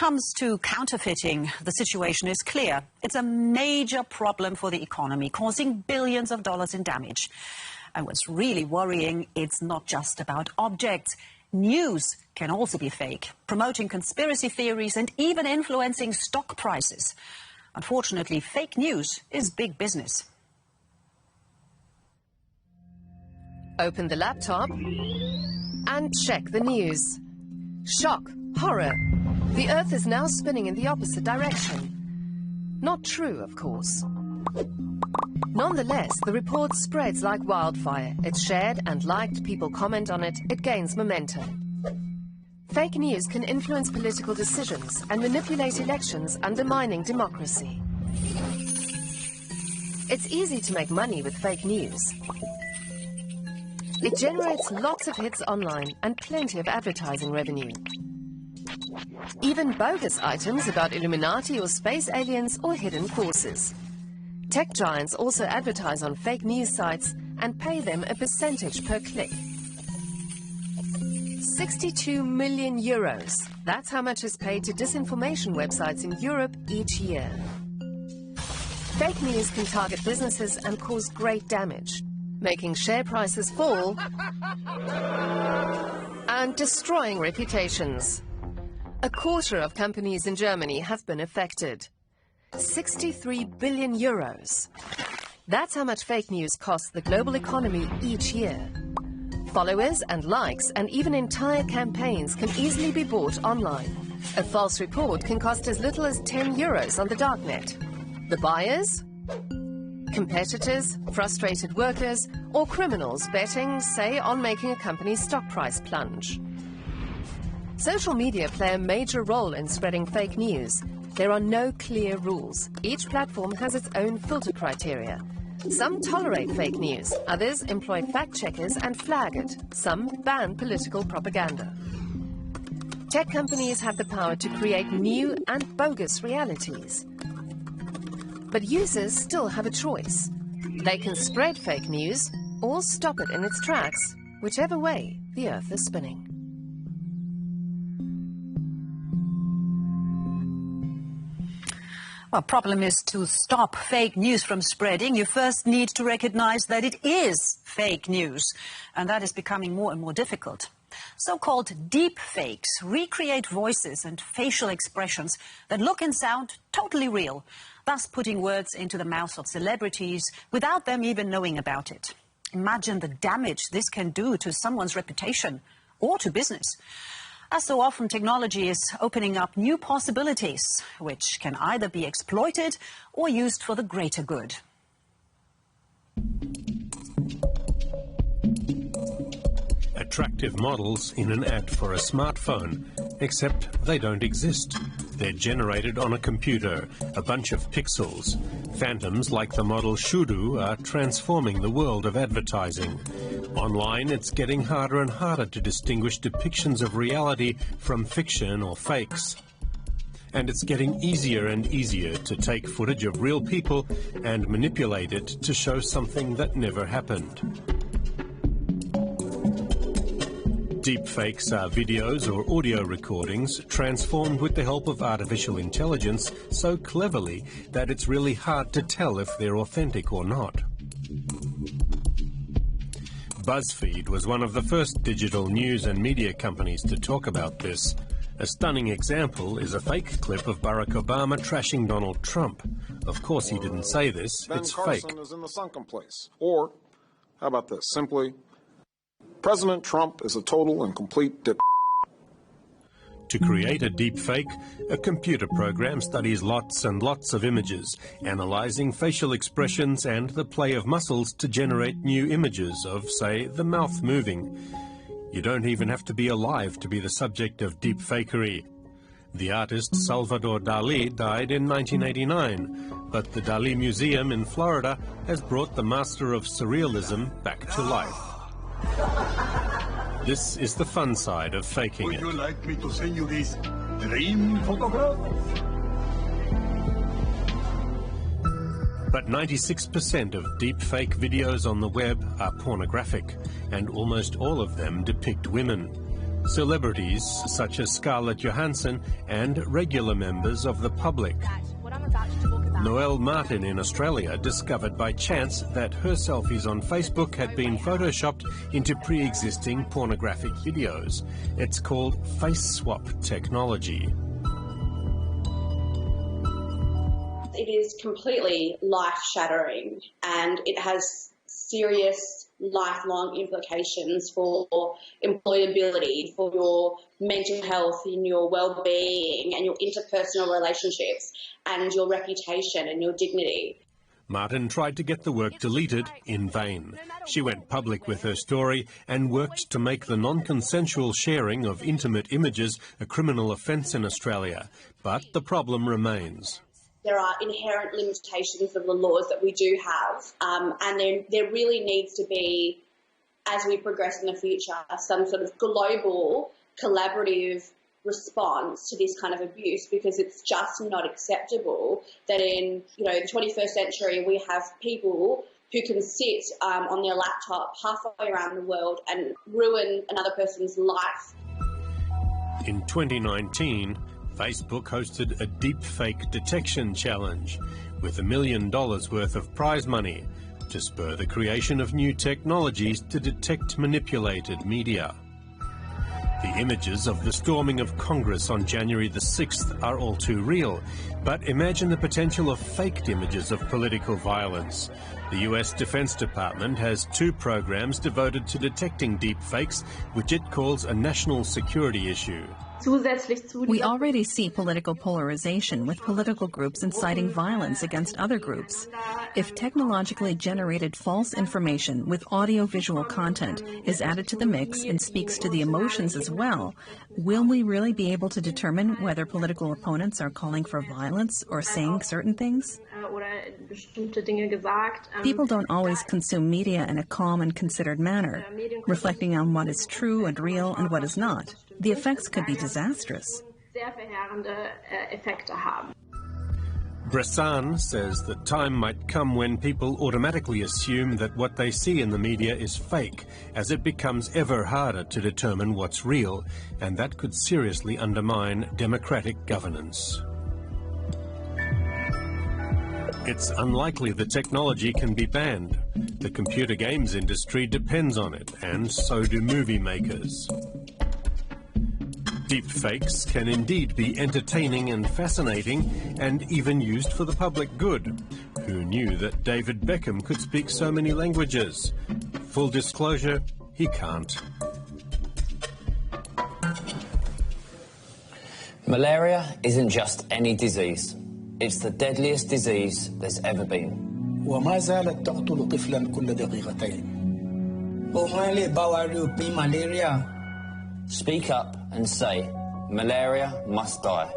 comes to counterfeiting, the situation is clear. It's a major problem for the economy, causing billions of dollars in damage. And what's really worrying, it's not just about objects. News can also be fake, promoting conspiracy theories and even influencing stock prices. Unfortunately, fake news is big business. Open the laptop and check the news. Shock, horror. The Earth is now spinning in the opposite direction. Not true, of course. Nonetheless, the report spreads like wildfire. It's shared and liked, people comment on it, it gains momentum. Fake news can influence political decisions and manipulate elections, undermining democracy. It's easy to make money with fake news. It generates lots of hits online and plenty of advertising revenue. Even bogus items about Illuminati or space aliens or hidden forces. Tech giants also advertise on fake news sites and pay them a percentage per click. 62 million euros. That's how much is paid to disinformation websites in Europe each year. Fake news can target businesses and cause great damage, making share prices fall and destroying reputations. A quarter of companies in Germany have been affected. 63 billion euros. That's how much fake news costs the global economy each year. Followers and likes and even entire campaigns can easily be bought online. A false report can cost as little as 10 euros on the darknet. The buyers? Competitors, frustrated workers, or criminals betting, say, on making a company's stock price plunge. Social media play a major role in spreading fake news. There are no clear rules. Each platform has its own filter criteria. Some tolerate fake news, others employ fact-checkers and flag it. Some ban political propaganda. Tech companies have the power to create new and bogus realities. But users still have a choice. They can spread fake news or stop it in its tracks, whichever way the Earth is spinning. Well, problem is to stop fake news from spreading, you first need to recognize that it is fake news. And that is becoming more and more difficult. So-called deep fakes recreate voices and facial expressions that look and sound totally real, thus putting words into the mouths of celebrities without them even knowing about it. Imagine the damage this can do to someone's reputation or to business. As so often, technology is opening up new possibilities, which can either be exploited or used for the greater good. Attractive models in an ad for a smartphone, except they don't exist. They're generated on a computer, a bunch of pixels. Phantoms like the model Shudu are transforming the world of advertising. Online, it's getting harder and harder to distinguish depictions of reality from fiction or fakes. And it's getting easier and easier to take footage of real people and manipulate it to show something that never happened. Deepfakes are videos or audio recordings transformed with the help of artificial intelligence so cleverly that it's really hard to tell if they're authentic or not. BuzzFeed was one of the first digital news and media companies to talk about this. A stunning example is a fake clip of Barack Obama trashing Donald Trump. Of course he didn't say this, it's fake. Ben Carson is in the sunken place. Or, how about this, simply, President Trump is a total and complete dip. To create a deep fake, a computer program studies lots and lots of images, analyzing facial expressions and the play of muscles to generate new images of, say, the mouth moving. You don't even have to be alive to be the subject of deep fakery. The artist Salvador Dali died in 1989, but the Dali Museum in Florida has brought the master of surrealism back to life. This is the fun side of faking it. Would you like me to send you this dream photograph? But 96% of deep-fake videos on the web are pornographic, and almost all of them depict women. Celebrities such as Scarlett Johansson and regular members of the public. Noelle Martin in Australia discovered by chance that her selfies on Facebook had been photoshopped into pre-existing pornographic videos. It's called face swap technology. It is completely life-shattering, and it has serious lifelong implications for employability, for your mental health and your well-being and your interpersonal relationships and your reputation and your dignity. Martin tried to get the work deleted in vain. She went public with her story and worked to make the non-consensual sharing of intimate images a criminal offence in Australia. But the problem remains. There are inherent limitations of the laws that we do have, and there really needs to be, as we progress in the future, some sort of global collaborative response to this kind of abuse, because it's just not acceptable that in the 21st century we have people who can sit on their laptop halfway around the world and ruin another person's life. In 2019, Facebook hosted a deepfake detection challenge with $1 million worth of prize money to spur the creation of new technologies to detect manipulated media. The images of the storming of Congress on January the 6th are all too real, but imagine the potential of faked images of political violence. The US Defense Department has 2 programs devoted to detecting deepfakes, which it calls a national security issue. We already see political polarization, with political groups inciting violence against other groups. If technologically generated false information with audio-visual content is added to the mix and speaks to the emotions as well, will we really be able to determine whether political opponents are calling for violence or saying certain things? People don't always consume media in a calm and considered manner, reflecting on what is true and real and what is not. The effects could be disastrous. Bressan says the time might come when people automatically assume that what they see in the media is fake, as it becomes ever harder to determine what's real, and that could seriously undermine democratic governance. It's unlikely the technology can be banned. The computer games industry depends on it, and so do movie makers. Deepfakes can indeed be entertaining and fascinating, and even used for the public good. Who knew that David Beckham could speak so many languages? Full disclosure, he can't. Malaria isn't just any disease. It's the deadliest disease there's ever been. وما زالت تقتل طفلا كل دقيقتين. Speak up and say, malaria must die.